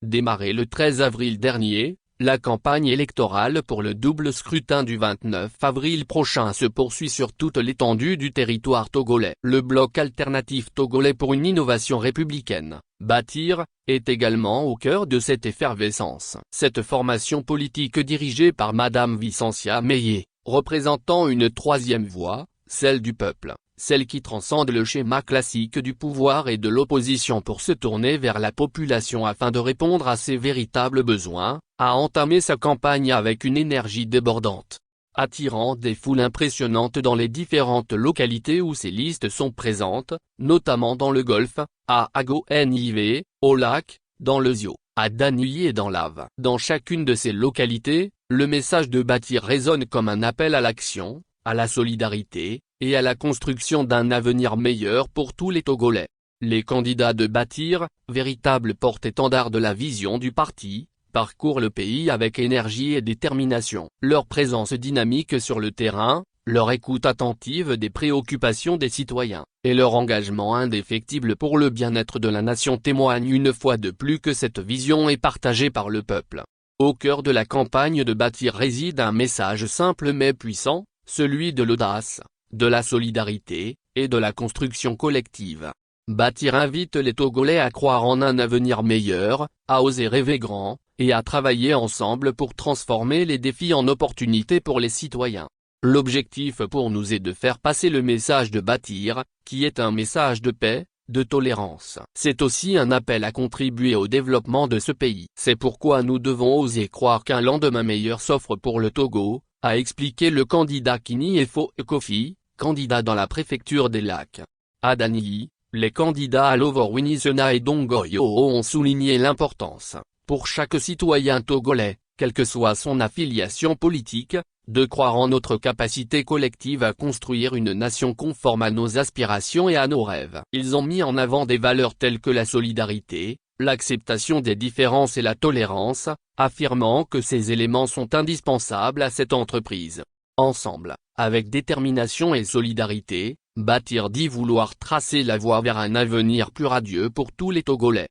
Démarrée le 13 avril dernier, la campagne électorale pour le double scrutin du 29 avril prochain se poursuit sur toute l'étendue du territoire togolais. Le bloc alternatif togolais pour une innovation républicaine, Bâtir, est également au cœur de cette effervescence. Cette formation politique dirigée par Madame Vicentia Meillet, représentant une troisième voie, celle du peuple, celle qui transcende le schéma classique du pouvoir et de l'opposition pour se tourner vers la population afin de répondre à ses véritables besoins, a entamé sa campagne avec une énergie débordante, attirant des foules impressionnantes dans les différentes localités où ces listes sont présentes, notamment dans le Golfe, à Agoniv, au Lac, dans le Zio, à Danui et dans l'Ave. Dans chacune de ces localités, le message de Bâtir résonne comme un appel à l'action, à la solidarité, et à la construction d'un avenir meilleur pour tous les Togolais. Les candidats de Bâtir, véritables porte-étendards de la vision du parti, parcourent le pays avec énergie et détermination. Leur présence dynamique sur le terrain, leur écoute attentive des préoccupations des citoyens, et leur engagement indéfectible pour le bien-être de la nation témoignent une fois de plus que cette vision est partagée par le peuple. Au cœur de la campagne de Bâtir réside un message simple mais puissant, celui de l'audace, de la solidarité, et de la construction collective. Bâtir invite les Togolais à croire en un avenir meilleur, à oser rêver grand, et à travailler ensemble pour transformer les défis en opportunités pour les citoyens. L'objectif pour nous est de faire passer le message de Bâtir, qui est un message de paix, de tolérance. C'est aussi un appel à contribuer au développement de ce pays. C'est pourquoi nous devons oser croire qu'un lendemain meilleur s'offre pour le Togo, a expliqué le candidat Kini Efo Kofi, candidat dans la préfecture des Lacs. À Dani, les candidats Alovo Winisena et Dongoyo ont souligné l'importance, pour chaque citoyen togolais, quelle que soit son affiliation politique, de croire en notre capacité collective à construire une nation conforme à nos aspirations et à nos rêves. Ils ont mis en avant des valeurs telles que la solidarité, l'acceptation des différences et la tolérance, affirmant que ces éléments sont indispensables à cette entreprise. Ensemble, avec détermination et solidarité, Bâtir dit vouloir tracer la voie vers un avenir plus radieux pour tous les Togolais.